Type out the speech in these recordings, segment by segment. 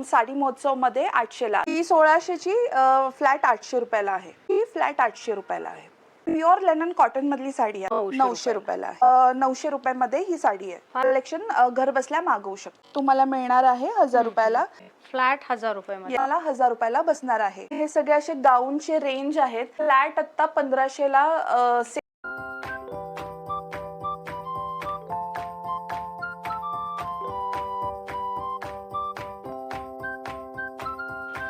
साडी महोत्सव मध्ये 800 ला, ही 1600 ची फ्लॅट 800 रुपयाला आहे, ही फ्लॅट 800 रुपयाला आहे। प्युअर लेनन कॉटन मधली साडी आहे, 900 रुपयाला आहे। 900 रुपयामध्ये ही साडी आहे। कलेक्शन घर बसल्या मागवू शकतो। तुम्हाला मिळणार आहे 1000 रुपयाला, फ्लॅट 1000 रुपयामध्ये। याला 1000 रुपयाला बसणार आहे। हे सगळे असे गाऊनचे रेंज आहेत। फ्लॅट आता 1500 ला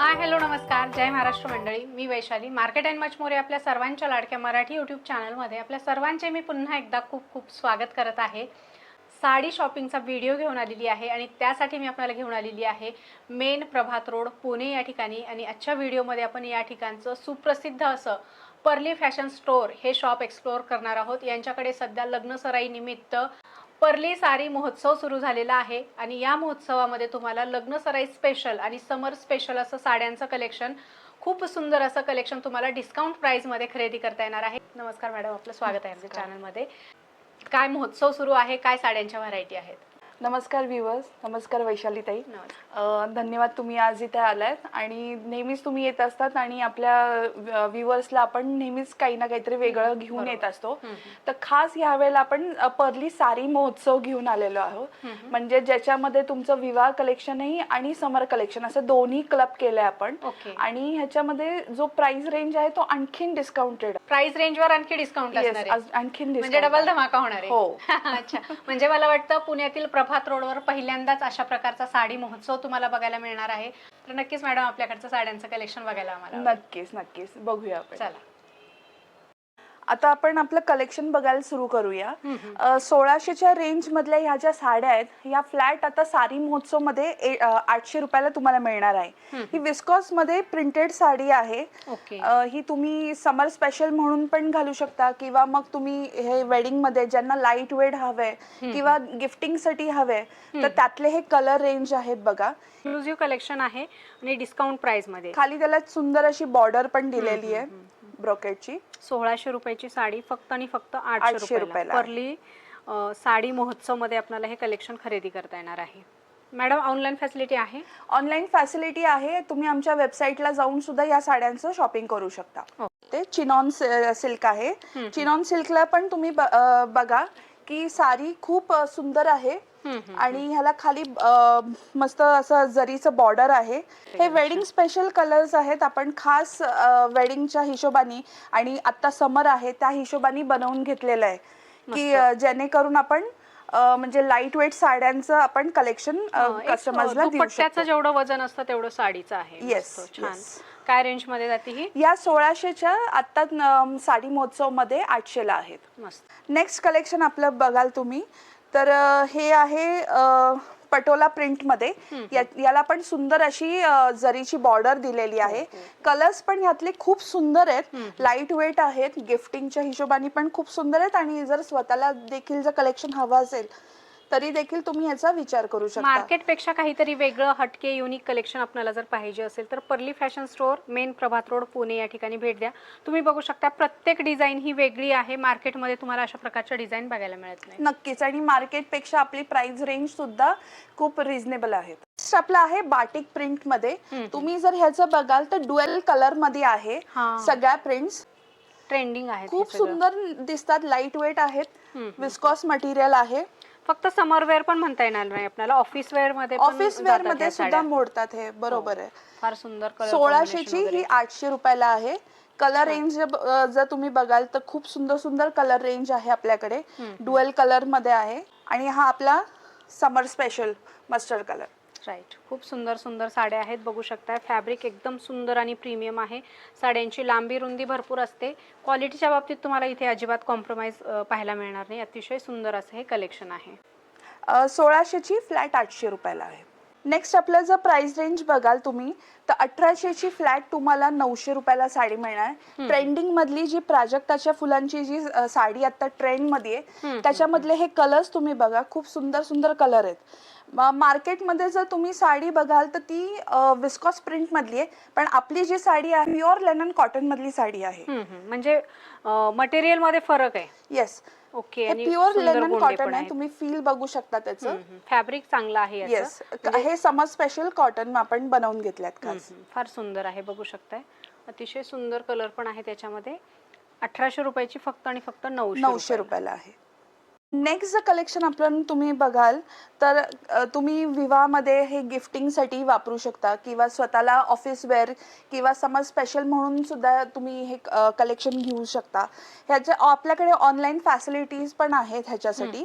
हाय हॅलो नमस्कार, जय महाराष्ट्र मंडळी। मी Vaishali, market and much more आपल्या सर्वांच्या लाडक्या मराठी यूट्यूब चॅनलमध्ये आपल्या सर्वांचे मी पुन्हा एकदा खूप खूप स्वागत करत आहे। साडी शॉपिंगचा व्हिडिओ घेऊन आलेली आहे आणि त्यासाठी मी आपल्याला घेऊन आलेली आहे मेन प्रभात रोड पुणे या ठिकाणी। आणि आजच्या व्हिडिओमध्ये आपण या ठिकाणचं सुप्रसिद्ध असं पर्ली फॅशन स्टोअर हे शॉप एक्सप्लोअर करणार आहोत। यांच्याकडे सध्या लग्न सराई निमित्त पर्ली साडी महोत्सव सुरू झालेला आहे आणि या महोत्सवामध्ये तुम्हाला लग्न सराई स्पेशल आणि समर स्पेशल असं साड्यांचं कलेक्शन, खूप सुंदर असं कलेक्शन तुम्हाला डिस्काउंट प्राइसमध्ये खरेदी करता येणार आहे। नमस्कार मॅडम, आपलं स्वागत आहे आमच्या चॅनलमध्ये। काय महोत्सव सुरू आहे, काय साड्यांच्या व्हरायटी आहेत? नमस्कार व्ह्यूअर्स, नमस्कार वैशाली ताई, धन्यवाद तुम्ही आज इथे आलात आणि नेहमीच तुम्ही येत असतात आणि आपल्या व्ह्यूअर्सला आपण नेहमीच काही ना काहीतरी वेगळं घेऊन येत असतो। तर खास यावेळेला आपण पर्ली साडी महोत्सव घेऊन आलेलो आहोत, म्हणजे ज्याच्यामध्ये तुमचं विवाह कलेक्शनही आणि समर कलेक्शन असं दोन्ही क्लब केलंय आपण। आणि ह्याच्यामध्ये जो प्राइस रेंज आहे तो आणखीन डिस्काउंटेड, प्राइस रेंजवर आणखी डिस्काउंट असणार आहे, आणखीन म्हणजे डबल धमाका होणार आहे। हो अच्छा, म्हणजे मला वाटतं पुण्यातील प्रभात रोडवर पहिल्यांदाच अशा प्रकारचा साडी महोत्सव तुम्हाला बघायला मिळणार आहे। तर नक्कीच मॅडम आपल्याकडचं साड्यांचं कलेक्शन बघायला आम्हाला नक्कीच बघूया आपण। चला आता आपण आपलं कलेक्शन बघायला सुरू करूया। 1600च्या रेंज मधल्या ह्या ज्या साड्या आहेत या फ्लॅट आता साडी महोत्सव मध्ये 800 रुपयाला तुम्हाला मिळणार आहे। ही विस्कॉस मध्ये प्रिंटेड साडी आहे। ही तुम्ही समर स्पेशल म्हणून पण घालू शकता किंवा मग तुम्ही हे वेडिंग मध्ये ज्यांना लाईट वेट हवे किंवा गिफ्टिंग साठी हवे तर त्यातले हे कलर रेंज आहेत बघा। एक्सक्लुझिव्ह कलेक्शन आहे आणि डिस्काउंट प्राइस मध्ये। खाली त्याला सुंदर अशी बॉर्डर पण दिलेली आहे ब्रोकेटची। 1600 रुपयाची साडी फक्त आणि फक्त 800 रुपयाला पर्ली साडी महोत्सव मध्ये आपल्याला हे कलेक्शन खरेदी करता येणार आहे। मॅडम ऑनलाईन फॅसिलिटी आहे? ऑनलाईन फॅसिलिटी आहे, तुम्ही आमच्या वेबसाईटला जाऊन सुद्धा या साड्यांचं शॉपिंग करू शकता। ते चिनॉन सिल्क आहे। चिनॉन सिल्कला पण तुम्ही बघा की साडी खूप सुंदर आहे आणि ह्याला खाली मस्त असं जरीचं बॉर्डर आहे। हे वेडिंग स्पेशल कलर्स आहेत, आपण खास वेडिंगच्या हिशोबाने आणि आता समर आहे त्या हिशोबाने बनवून घेतलेलं आहे की जेणेकरून आपण म्हणजे लाईट वेट साड्यांचं आपण कलेक्शन कस्टमर्सला देऊ शकतो। दुपट्ट्याचं जेवढं वजन असतं तेवढं साडीचं आहे। येस, छान। काय रेंज मध्ये जाते ही? या 1600च्या आता साडी महोत्सव मध्ये 800 ला आहेत। मस्त। नेक्स्ट कलेक्शन आपलं बघाल तुम्ही तर हे आहे पटोला प्रिंट मध्ये। याला पण सुंदर अशी जरीची बॉर्डर दिलेली आहे। कलर्स पण यातले खूप सुंदर आहेत, लाईट वेट आहेत, गिफ्टिंगच्या हिशोबाने पण खूप सुंदर आहेत आणि जर स्वतःला देखील जर कलेक्शन हवं असेल तरी देखील तुम्ही ह्याचा विचार करू शकता। मार्केट पेक्षा काहीतरी वेगळं हटके युनिक कलेक्शन आपल्याला जर पाहिजे असेल तर पर्ली फॅशन स्टोअर मेन प्रभात रोड पुणे या ठिकाणी भेट द्या। तुम्ही बघू शकता प्रत्येक डिझाईन ही वेगळी आहे, मार्केटमध्ये तुम्हाला अशा प्रकारच्या डिझाईन बघायला मिळत नाही। नक्कीच, आणि मार्केट पेक्षा आपली प्राइस रेंज सुद्धा खूप रिझनेबल आहे। आपला आहे बाटिक प्रिंट मध्ये। तुम्ही जर ह्याचं बघाल तर ड्युअल कलर मध्ये आहे सगळ्या प्रिंट्स, ट्रेंडिंग आहे, खूप सुंदर दिसतात, लाईट वेट आहेत, विस्कॉस मटेरियल आहे। फक्त समर वेअर पण म्हणता येणार नाही आपल्याला, ऑफिस वेअर मध्ये सुद्धा मोडतात हे, बरोबर आहे। फार सुंदर कलर। 1600ची ही 800 रुपयाला आहे। कलर रेंज जर तुम्ही बघाल तर खूप सुंदर सुंदर कलर रेंज आहे आपल्याकडे, ड्युअल कलर मध्ये आहे आणि हा आपला समर स्पेशल मस्टर्ड कलर। राईट, खूप सुंदर सुंदर साड्या आहेत, बघू शकता। फॅब्रिक एकदम सुंदर आणि प्रीमियम आहे, साड्यांची लांबी रुंदी भरपूर असते, क्वालिटीच्या बाबतीत तुम्हाला इथे अजिबात कॉम्प्रोमाइज पाहायला मिळणार नाही। अतिशय सुंदर असं हे कलेक्शन आहे। 1600ची फ्लॅट 800 रुपयाला आहे। नेक्स्ट आपलं जर प्राइस रेंज बघाल तुम्ही तर 1800ची फ्लॅट तुम्हाला 900 रुपयाला साडी मिळणार। ट्रेंडिंग मधली जी प्राजक्ताच्या फुलांची जी साडी आता ट्रेंड मध्ये आहे त्याच्यामधले हे कलर्स तुम्ही बघा, खूप सुंदर सुंदर कलर आहेत, मार्केटमध्ये जर तुम्ही साडी बघाल तर ती विस्कॉस प्रिंट मधली आहे, पण आपली जी साडी आहे प्युअर लेनन कॉटन मधली साडी आहे. म्हणजे मटेरियल मध्ये फरक आहे. Yes, okay. हे आणि प्युअर सुंदर लेनन गोंडे कॉटन पण आहे, आहेत. तुम्ही फील बघू शकता त्याचं. फॅब्रिक चांगलं आहे याचं. येस, हे समर स्पेशल कॉटन आपण बनवून घेतल्यात खास. फार सुंदर आहे, बघू शकताय. अतिशय सुंदर कलर पण आहे त्याच्यामध्ये. 1800 रुपयाची फक्त आणि फक्त 900 रुपयाला आहे. नेक्स्ट जे कलेक्शन आपण तुम्ही बघाल तर तुम्ही विवाहामध्ये हे गिफ्टिंगसाठी वापरू शकता किंवा स्वतःला ऑफिस वेअर किंवा समर स्पेशल म्हणून सुद्धा तुम्ही हे कलेक्शन घेऊ शकता. ह्याच्या आपल्याकडे ऑनलाईन फॅसिलिटीज पण आहेत ह्याच्यासाठी.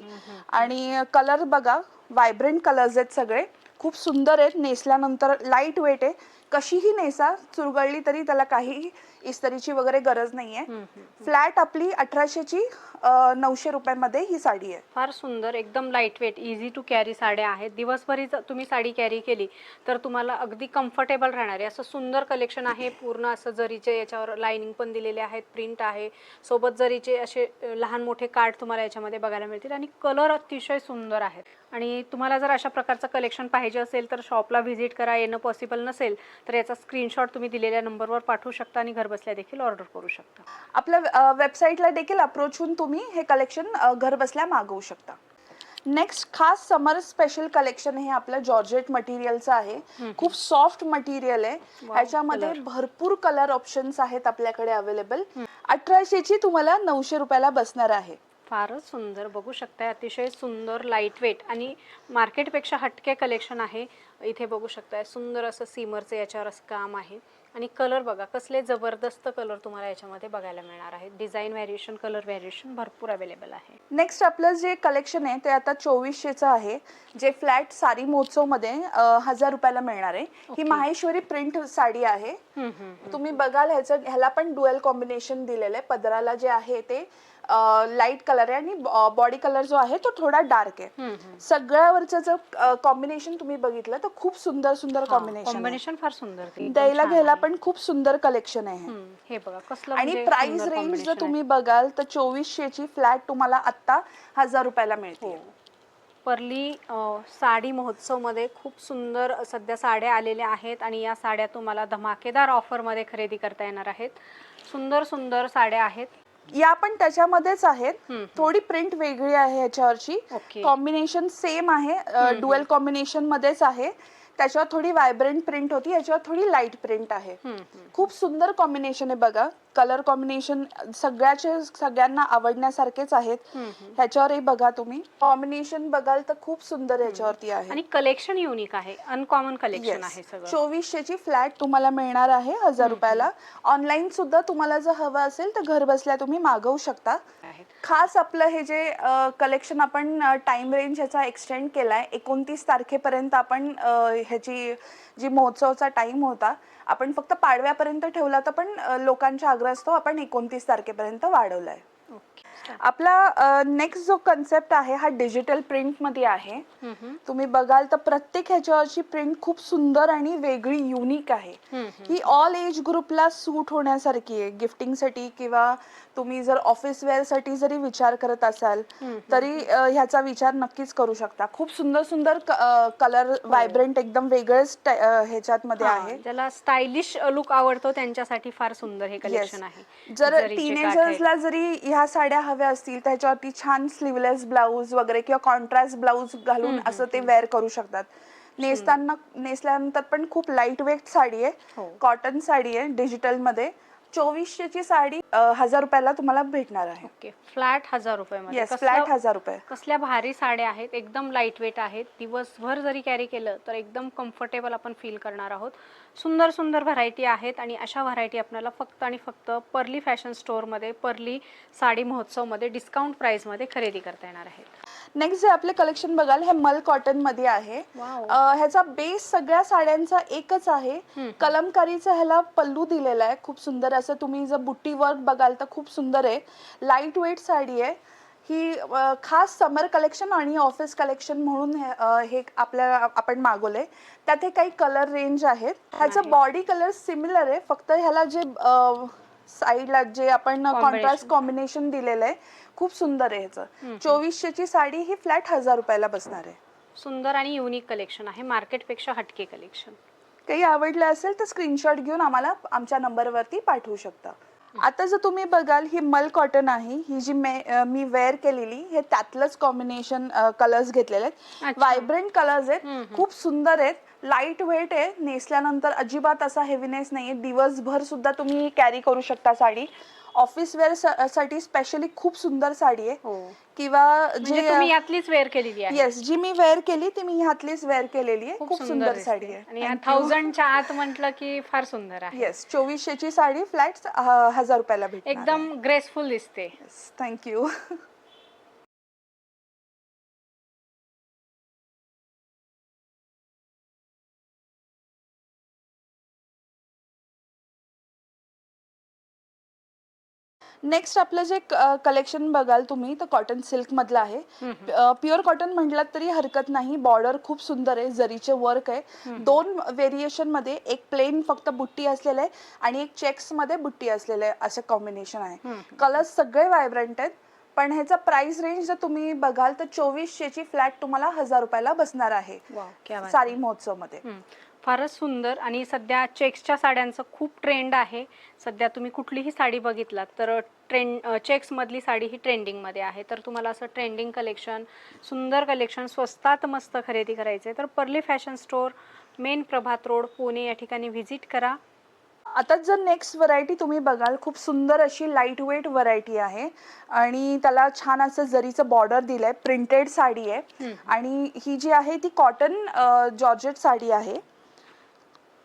आणि कलर बघा, व्हायब्रंट कलर्स आहेत सगळे, खूप सुंदर आहेत. नेसल्यानंतर लाईट वेट आहे, कशीही नेसा, चुरगळली तरी त्याला काही इस्त्रीची वगैरे गरज नाहीये. फ्लॅट आपली 1800ची 900 रुपयामध्ये ही साडी आहे. फार सुंदर, एकदम light weight, easy to carry साड्या आहेत. दिवसभरी तुम्ही साडी कॅरी केली तर तुम्हाला अगदी कम्फर्टेबल राहणार आहे. असं सुंदर कलेक्शन आहे. पूर्ण असं जरीचे याच्यावर लाइनिंग पण दिलेले आहेत, प्रिंट आहे, सोबत जरीचे असे लहान मोठे कार्ड तुम्हाला याच्यामध्ये बघायला मिळतील. आणि कलर अतिशय सुंदर आहेत. आणि तुम्हाला जर अशा प्रकारचं कलेक्शन पाहिजे असेल तर शॉपला व्हिजिट करा. येणं पॉसिबल नसेल तर याचा स्क्रीनशॉट तुम्ही दिलेल्या नंबरवर पाठवू शकता आणि घरबसल्या देखील ऑर्डर करू शकता. आपल्या वेबसाईटला देखील अप्रोच होऊन तुम्ही हे कलेक्शन घर बसल्या मागवू शकता. नेक्स्ट खास समर स्पेशल कलेक्शन हे आपलं जॉर्जेट मटेरियलचं आहे. खूप सॉफ्ट मटेरियल आहे. ह्याच्यामध्ये भरपूर कलर ऑप्शन्स आहेत आपल्याकडे अवेलेबल. 1800ची तुम्हाला 900 रुपयाला बसणार आहे. फारच सुंदर, बघू शकताय. अतिशय सुंदर, लाईट वेट आणि मार्केटपेक्षा हटके कलेक्शन आहे. इथे बघू शकताय सुंदर असं सीमरचं याच्यावर असं काम आहे. आणि कलर बघा, कसले जबरदस्त कलर तुम्हाला याच्यामध्ये बघायला मिळणार आहे. डिझाईन व्हेरिएशन, कलर व्हेरिएशन भरपूर अवेलेबल आहे. नेक्स्ट आपलं जे कलेक्शन आहे ते आता 2400चं आहे, जे फ्लॅट साडी महोत्सवमध्ये 1000 रुपयाला मिळणार आहे. ही माहेश्वरी प्रिंट साडी आहे. तुम्ही बघाल ह्याला पण डुएल कॉम्बिनेशन दिलेलं आहे. पदराला जे आहे ते लाईट कलर आहे आणि बॉडी कलर जो आहे तो थोडा डार्क आहे. सगळ्यावरचं जर कॉम्बिनेशन तुम्ही बघितलं तर खूप सुंदर सुंदर कॉम्बिनेशन फार सुंदर, द्यायला घ्यायला पण खूप सुंदर कलेक्शन आहे. हे बघा कसलं. आणि प्राइस रेंज जर तुम्ही बघाल तर 2400ची फ्लॅट तुम्हाला आता 1000 रुपयाला मिळते. परली साडी महोत्सव मध्ये खूप सुंदर सध्या साड्या आलेल्या आहेत आणि या साड्या तुम्हाला धमाकेदार ऑफर मध्ये खरेदी करता येणार आहेत. सुंदर सुंदर साड्या आहेत. या पण त्याच्यामध्येच आहेत. थोडी प्रिंट वेगळी आहे ह्याच्यावरची. कॉम्बिनेशन सेम आहे, डुएल कॉम्बिनेशन मध्येच आहे. त्याच्यावर थोडी व्हायब्रंट प्रिंट होती, याच्यावर थोडी लाईट प्रिंट आहे. खूप सुंदर कॉम्बिनेशन आहे बघा. कलर कॉम्बिनेशन सगळ्यांना आवडण्यासारखेच आहेत. ह्याच्यावरही बघा, तुम्ही कॉम्बिनेशन बघाल तर खूप सुंदर ह्याच्यावरती आहे. आणि कलेक्शन युनिक आहे, अनकॉमन कलेक्शन आहे सगळं. 2400ची फ्लॅट तुम्हाला मिळणार आहे 1000 रुपयाला. ऑनलाईन सुद्धा तुम्हाला जर हवं असेल तर घर बसल्या तुम्ही मागवू शकता. खास आपलं हे जे कलेक्शन आपण टाइम रेंज ह्याचा एक्सटेंड केलाय, 29 तारखेपर्यंत आपण ह्याची जी महोत्सवचा टाइम होता आपण फक्त पाडव्यापर्यंत ठेवला, तर पण लोकांच्या आग्रहास्तव आपण 29 तारखेपर्यंत वाढवलाय. आपला नेक्स्ट जो कन्सेप्ट आहे हा डिजिटल प्रिंट मध्ये आहे. तुम्ही बघाल तर प्रत्येक ह्याच्यावरची प्रिंट खूप सुंदर आणि वेगळी युनिक आहे. ही ऑल एज ग्रुपला सूट होण्यासारखी आहे. गिफ्टिंग साठी किंवा तुम्ही जर ऑफिस वेअर साठी जरी विचार करत असाल तरी ह्याचा विचार नक्कीच करू शकता. खूप सुंदर सुंदर कलर, व्हायब्रंट एकदम वेगळेच ह्याच्यात मध्ये आहे. ज्याला स्टायलिश लुक आवडतो त्यांच्यासाठी फार सुंदर हे कलेक्शन आहे. जर टीनेजर्सला जरी ह्या साड्या हव्या असतील त्याच्यावरती छान स्लीवलेस ब्लाऊज वगैरे किंवा कॉन्ट्रास्ट ब्लाऊज घालून असं ते वेअर करू शकतात. नेसल्यानंतर पण खूप लाईट वेट साडी आहे, कॉटन साडी आहे डिजिटल मध्ये. 2400ची साडी 1000 रुपयाला तुम्हाला भेटणार आहे. ओके, फ्लॅट 1000 रुपयामध्ये. फ्लॅट 1000 रुपये. कसल्या भारी साड्या आहेत, एकदम लाईट वेट आहेत. दिवसभर जरी कॅरी केलं तर एकदम कम्फर्टेबल आपण फील करणार आहोत. सुंदर सुंदर व्हरायटी आहेत आणि अशा व्हरायटी आपल्याला फक्त आणि फक्त परली फॅशन स्टोअरमध्ये, परली साडी महोत्सवमध्ये डिस्काउंट प्राइसमध्ये खरेदी करता येणार आहेत. नेक्स्ट जे आपले कलेक्शन बघाल हे मल कॉटन मध्ये आहे. ह्याचा बेस सगळ्या साड्यांचा एकच आहे. कलमकारीचा ह्याला पल्लू दिलेला आहे, खूप सुंदर असं. तुम्ही जर बुट्टी वर्क बघाल तर खूप सुंदर आहे. लाईट वेट साडी आहे ही. खास समर कलेक्शन आणि ऑफिस कलेक्शन म्हणून हे आपण मागवले. त्यात हे काही कलर रेंज आहेत. ह्याचं बॉडी कलर सिमिलर आहे, फक्त ह्याला जे साईडला जे आपण कॉन्ट्रास्ट कॉम्बिनेशन दिलेलं आहे खूप सुंदर आहे ह्याचं. 2400ची साडी ही फ्लॅट 1000 रुपयाला बसणार आहे. सुंदर आणि युनिक कलेक्शन आहे, मार्केटपेक्षा हटके कलेक्शन. काही आवडलं असेल तर स्क्रीनशॉट घेऊन आम्हाला आमच्या नंबरवरती पाठवू शकता. आता जर तुम्ही बघाल ही मल कॉटन आहे, ही जी मी वेअर केलेली, हे त्यातलंच कॉम्बिनेशन कलर्स घेतलेले आहेत. अच्छा. व्हायब्रंट कलर्स आहेत, खूप सुंदर आहेत, लाईट वेट आहे, नेसल्यानंतर अजिबात असा हेवीनेस नाहीये, दिवसभर सुद्धा तुम्ही कॅरी करू शकता साडी. ऑफिस वेअर साठी स्पेशली खूप सुंदर साडी आहे. हो. किंवा म्हणजे तुम्ही यातलीच वेअर केलेली आहे. येस, जी मी वेअर केली ती मी ह्यातलीच वेअर केलेली आहे. खूप सुंदर दिसते. साडी आहे आणि 1000च्या आत म्हटलं की फार सुंदर आहे. येस, 2400 ची साडी फ्लॅट 1000 रुपयाला भेटणार. एकदम ग्रेसफुल दिसते. थँक्यू. नेक्स्ट आपलं जे कलेक्शन बघाल तुम्ही तर कॉटन सिल्क मधलं आहे. प्युअर कॉटन म्हटलात तरी हरकत नाही. बॉर्डर खूप सुंदर आहे, जरीचे वर्क आहे. 2 व्हेरिएशन मध्ये, एक प्लेन फक्त बुट्टी असलेलं आहे आणि एक चेक्स मध्ये बुट्टी असलेलं आहे, असं कॉम्बिनेशन आहे. कलर्स सगळे व्हायब्रंट आहेत. पण ह्याचा प्राइस रेंज जर तुम्ही बघाल तर 2400 ची फ्लॅट तुम्हाला 1000 रुपयाला बसणार आहे साडी महोत्सव मध्ये. फारच सुंदर. आणि सध्या चेक्सच्या साड्यांचं खूप ट्रेंड आहे. सध्या तुम्ही कुठलीही साडी बघितलात तर चेक्स मधली साडी ही ट्रेंडिंग मध्ये आहे. तर तुम्हाला असं ट्रेंडिंग कलेक्शन, सुंदर कलेक्शन स्वस्तात मस्त खरेदी करायचे तर पर्ली फॅशन स्टोअर, मेन प्रभात रोड, पुणे या ठिकाणी व्हिजिट करा. आता जर नेक्स्ट व्हरायटी तुम्ही बघाल, खूप सुंदर अशी लाईट वेट व्हरायटी आहे आणि त्याला छान असं जरीचं बॉर्डर दिलंय, प्रिंटेड साडी आहे. आणि ही जी आहे ती कॉटन जॉर्जेट साडी आहे.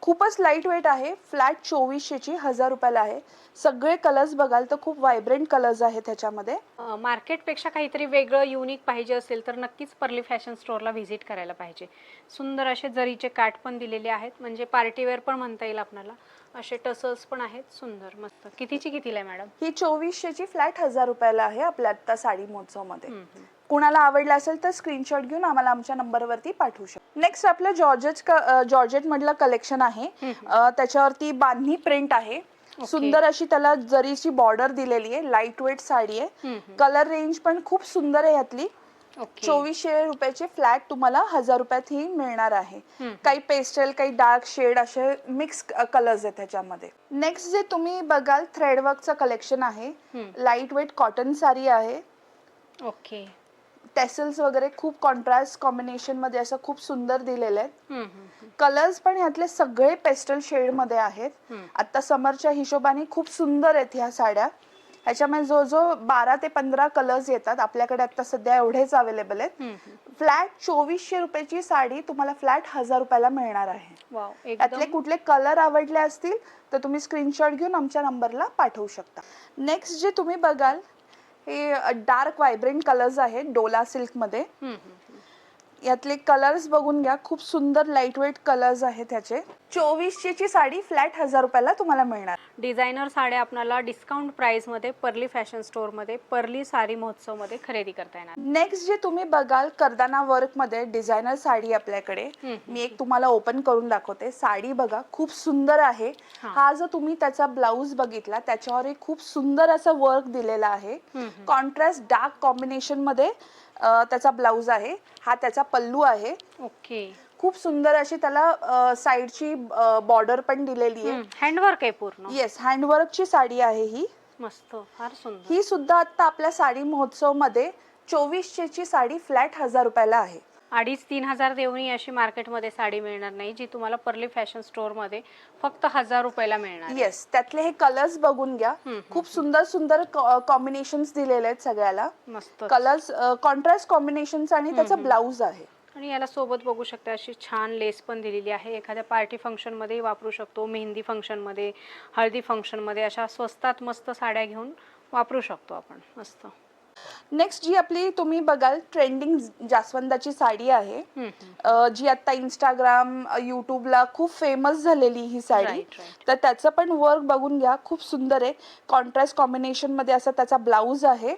खूपच लाईट वेट आहे, फ्लॅट 2400 ची 1000 रुपयाला आहे. सगळे कलर्स बघाल तर खूप व्हायब्रंट कलर्स आहेत त्याच्यामध्ये. मार्केटपेक्षा काहीतरी वेगळं युनिक पाहिजे असेल तर नक्कीच पर्ली फॅशन स्टोअरला व्हिजिट करायला पाहिजे. सुंदर असे जरीचे काठ पण दिलेले आहेत, म्हणजे पार्टीवेअर पण म्हणता येईल आपल्याला. असे टसल्स पण आहेत, सुंदर मस्त. कितीला आहे मॅडम? ही 2400 ची फ्लॅट 1000 रुपयाला आहे आपल्या आता साडी महोत्सव मध्ये. कुणाला आवडलं असेल तर स्क्रीनशॉट घेऊन आम्हाला आमच्या नंबरवरती पाठवू शकता. नेक्स्ट आपलं जॉर्जेट मधलं कलेक्शन आहे. त्याच्यावरती बांधणी प्रिंट आहे. सुंदर अशी त्याला जरीची बॉर्डर दिलेली आहे, लाईट वेट साडी आहे. कलर रेंज पण खूप सुंदर आहे यातली. 2400 रुपयाचे फ्लॅट तुम्हाला 1000 रुपयात ही मिळणार आहे. काही पेस्टल, काही डार्क शेड असे मिक्स कलर्स आहेत त्याच्यामध्ये. नेक्स्ट जे तुम्ही बघाल थ्रेडवर्कचं कलेक्शन आहे. लाईट वेट कॉटन साडी आहे. ओके. टेसल्स वगैरे खूप कॉन्ट्रास्ट कॉम्बिनेशन मध्ये असं खूप सुंदर दिलेले आहेत. कलर्स पण ह्यातले सगळे पेस्टल शेड मध्ये आहेत. आता समरच्या हिशोबाने खूप सुंदर आहेत ह्या साड्या. ह्याच्यामध्ये जो 12 ते 15 कलर्स येतात. आपल्याकडे आता सध्या एवढेच अवेलेबल आहेत. फ्लॅट 2400 रुपयाची साडी तुम्हाला फ्लॅट 1000 रुपयाला मिळणार आहे. त्यातले कुठले कलर आवडले असतील तर तुम्ही स्क्रीनशॉट घेऊन आमच्या नंबरला पाठवू शकता. नेक्स्ट जे तुम्ही बघाल हे डार्क व्हायब्रंट कलर्स आहेत डोला सिल्क मध्ये. यातले कलर्स बघून घ्या, खूप सुंदर लाईट वेट कलर्स आहेत ह्याचे. 2400 ची साडी फ्लॅट 1000 रुपयाला तुम्हाला मिळणार. डिझायनर साड्या आपल्याला डिस्काउंट प्राइस मध्ये पर्ली फॅशन स्टोअर मध्ये, पर्ली साडी महोत्सव मध्ये खरेदी करता येणार. नेक्स्ट जे तुम्ही बघाल करदाना वर्क मध्ये डिझायनर साडी आपल्याकडे. मी एक तुम्हाला ओपन करून दाखवते. साडी बघा, खूप सुंदर आहे. हा जो तुम्ही त्याचा ब्लाउज बघितला त्याच्यावर खूप सुंदर असं वर्क दिलेला आहे. कॉन्ट्रास्ट डार्क कॉम्बिनेशन मध्ये त्याचा ब्लाउज आहे. हा त्याचा पल्लू आहे. ओके. खूप सुंदर अशी त्याला साइडची बॉर्डर पण दिलेली आहे. हँडवर्क आहे पूर्ण. येस, हँडवर्कची साडी आहे ही. मस्त, फार सुंदर. ही सुद्धा आता आपल्या साडी महोत्सव मध्ये 2400 ची साडी फ्लॅट 1000 रुपयाला आहे. 2500-3000 देऊन अशी मार्केटमध्ये साडी मिळणार नाही, जी तुम्हाला पर्ली फॅशन स्टोअर मध्ये फक्त 1000 रुपयाला मिळणार. येस, त्यातले हे कलर्स बघून घ्या. खूप सुंदर सुंदर कॉम्बिनेशन्स दिलेले आहेत सगळ्याला. मस्त कलर्स कॉन्ट्रास्ट कॉम्बिनेशन्स आणि त्याचा ब्लाउज आहे. आणि याला सोबत बघू शकता अशी छान लेस पण दिलेली आहे. एखाद्या पार्टी फंक्शन मध्ये वापरू शकतो, मेहंदी फंक्शन मध्ये, हळदी फंक्शन मध्ये अशा स्वस्तात मस्त साड्या घेऊन वापरू शकतो आपण. मस्त. नेक्स्ट जी आपली तुम्ही बघाल ट्रेंडिंग जास्वंदाची साडी आहे. जी आता इंस्टाग्राम, युट्यूबला खूप फेमस झालेली ही साडी. तर त्याचं पण वर्क बघून घ्या, खूप सुंदर आहे. कॉन्ट्रास्ट कॉम्बिनेशन मध्ये असं त्याचा ब्लाउज आहे.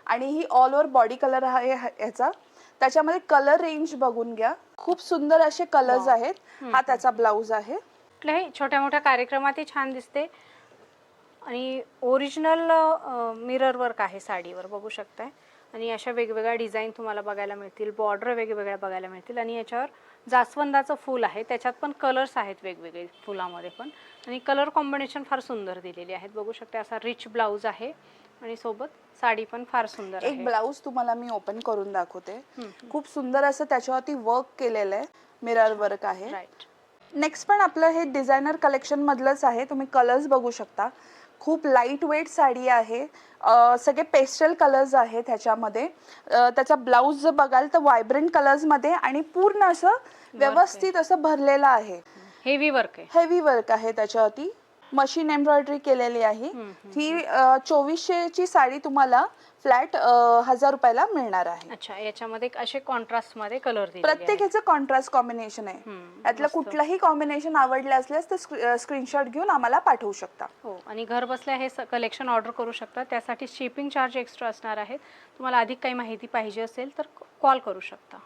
आणि ही ऑल ओव्हर बॉडी कलर आहे याचा. त्याच्यामध्ये कलर रेंज बघून घ्या, खूप सुंदर असे कलर्स आहेत. हा त्याचा ब्लाउज आहे. कुठल्याही छोट्या मोठ्या कार्यक्रमातही छान दिसते. आणि ओरिजिनल मिरर वर्क आहे साडीवर, बघू शकताय. आणि अशा वेगवेगळ्या डिझाईन तुम्हाला बघायला मिळतील, बॉर्डर वेगवेगळ्या बघायला मिळतील. आणि याच्यावर जास्वंदाचं फूल आहे, त्याच्यात पण कलर्स आहेत वेगवेगळे फुलामध्ये पण, आणि कलर कॉम्बिनेशन फार सुंदर दिलेली आहेत. बघू शकता असा रिच ब्लाऊज आहे आणि सोबत साडी पण फार सुंदर एक आहे. ब्लाऊज तुम्हाला मी ओपन करून दाखवते. खूप सुंदर असं त्याच्यावरती वर्क केलेलं आहे, मिरर वर्क आहे. राईट. नेक्स्ट पण आपलं हे डिझायनर कलेक्शन मधलंच आहे. तुम्ही कलर्स बघू शकता. खूप लाईट वेट साडी आहे. सगळे पेस्टल कलर्स आहेत ह्याच्यामध्ये. त्याचा ब्लाऊज जर बघाल तर व्हायब्रंट कलर्समध्ये आणि पूर्ण असं व्यवस्थित असं भरलेलं आहे. हेवी वर्क आहे. हेवी वर्क आहे त्याच्यावरती. मशीन एम्ब्रॉयडरी केलेली आहे. ही 2400 ची साडी तुम्हाला फ्लॅट 1000 रुपयाला मिळणार आहे. अच्छा, याच्यामध्ये असे कॉन्ट्रास्ट मध्ये कलर दिलेले प्रत्येक ह्याचं कॉन्ट्रास्ट कॉम्बिनेशन आहे. यातलं कुठलंही कॉम्बिनेशन आवडलं असल्यास तर स्क्रीनशॉट घेऊन आम्हाला पाठवू शकता. हो, आणि घर बसल्या हे कलेक्शन ऑर्डर करू शकता. त्यासाठी शिपिंग चार्ज एक्स्ट्रा असणार आहेत. तुम्हाला अधिक काही माहिती पाहिजे असेल तर कॉल करू शकता.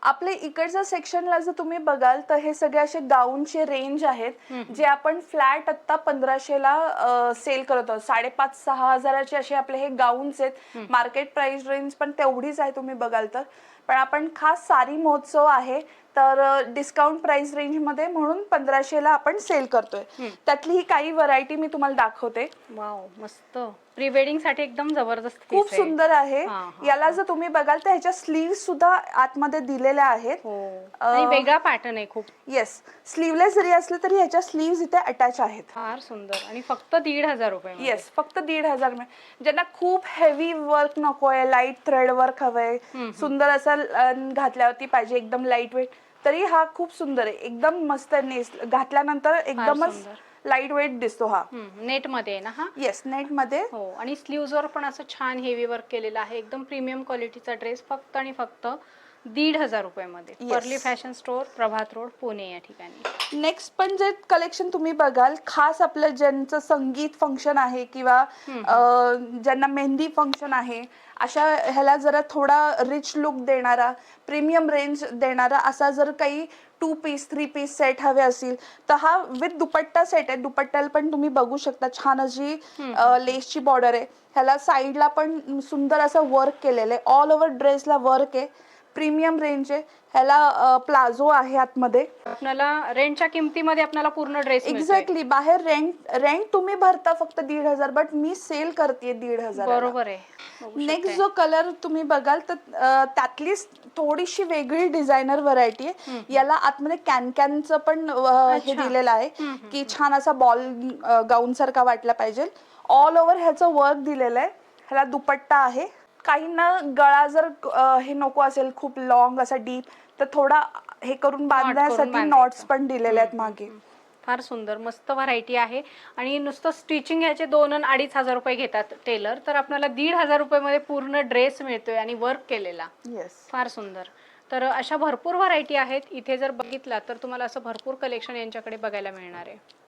आपले इकडच्या सेक्शनला जर तुम्ही बघाल तर हे सगळे असे गाऊनचे रेंज आहेत, जे आपण फ्लॅट आत्ता 1500 ला सेल करत आहोत. 5,500-6 हजाराचे असे आपले हे गाऊन्स आहेत. मार्केट प्राइस रेंज पण तेवढीच आहे तुम्ही बघाल तर. पण आपण खास सारी महोत्सव आहे तर डिस्काउंट प्राइस रेंज मध्ये म्हणून 1500 ला आपण सेल करतोय. त्यातली ही काही व्हरायटी मी तुम्हाला दाखवते. वाव, मस्त. प्री वेडिंग साठी एकदम जबरदस्त piece खूप आहे. सुंदर आहे. हा. याला जर तुम्ही बघाल तर ह्याच्या स्लीव्ह सुद्धा आतमध्ये दिलेल्या आहेत. हो, आणि वेगळा पॅटर्न आहे खूप. येस, स्लीवलेस जरी असले तरी ह्याच्या स्लीव्ह इथे अटॅच आहेत. फार सुंदर. आणि फक्त 1,500 रुपये. येस, फक्त 1,500 ज्यांना खूप हेवी वर्क नकोय, लाईट थ्रेड वर्क हवंय, सुंदर असं घातल्यावरती पाहिजे, एकदम लाईट वेट, तरी हा खूप सुंदर आहे. एकदम मस्त घातल्यानंतर एकदमच लाईट वेट दिसतो हा. नेट मध्ये आहे ना हा? येस, नेट मध्ये. हो, आणि स्लीव्ज वर पण असं छान हेवी वर्क केलेलं आहे. एकदम प्रीमियम क्वालिटीचा ड्रेस फक्त आणि फक्त 1,500 रुपयामध्ये. पर्ली फॅशन स्टोअर, प्रभात रोड, पुणे या ठिकाणी. नेक्स्ट पण जे कलेक्शन तुम्ही बघाल, खास आपलं ज्यांचं संगीत फंक्शन आहे किंवा ज्यांना मेहंदी फंक्शन आहे, अशा ह्याला जरा थोडा रिच लुक देणारा, प्रीमियम रेंज देणारा असा जर काही 2 पीस 3 पीस सेट हवे असतील तर हा विथ दुपट्टा सेट आहे. दुपट्ट्याला पण तुम्ही बघू शकता छान अशी लेसची बॉर्डर आहे. ह्याला साईडला पण सुंदर असं वर्क केलेलं आहे. ऑल ओव्हर ड्रेसला वर्क आहे. प्रीमियम रेंज आहे. ह्याला प्लाझो आहे आतमध्ये. आपल्याला रेंटच्या किमतीमध्ये आपल्याला पूर्ण ड्रेस एक्झॅक्टली. बाहेर रेंट तुम्ही भरता फक्त 1,500, बट मी सेल करते 1,500. बरोबर आहे. नेक्स्ट जो कलर तुम्ही बघाल तर त्यातली थोडीशी वेगळी डिझायनर व्हरायटी आहे. याला आतमध्ये कॅनचं पण हे दिलेलं आहे की छान असा बॉल गाऊन सारखा वाटला पाहिजे. ऑल ओव्हर ह्याचं वर्क दिलेलं आहे. ह्याला दुपट्टा आहे. काहींना गळा जर हे नको असेल खूप लॉंग असा डीप, तर थोडा हे करून बांधण्यासाठी नॉट्स पण दिलेले आहेत मागे. फार सुंदर मस्त व्हरायटी आहे. आणि नुसतं स्टिचिंग ह्याचे 2 आणि 2,500 रुपये घेतात टेलर, तर आपल्याला 1,500 रुपयामध्ये पूर्ण ड्रेस मिळतोय आणि वर्क केलेला. येस, फार सुंदर. तर अशा भरपूर व्हरायटी आहेत. इथे जर बघितला तर तुम्हाला असं भरपूर कलेक्शन यांच्याकडे बघायला मिळणार आहे.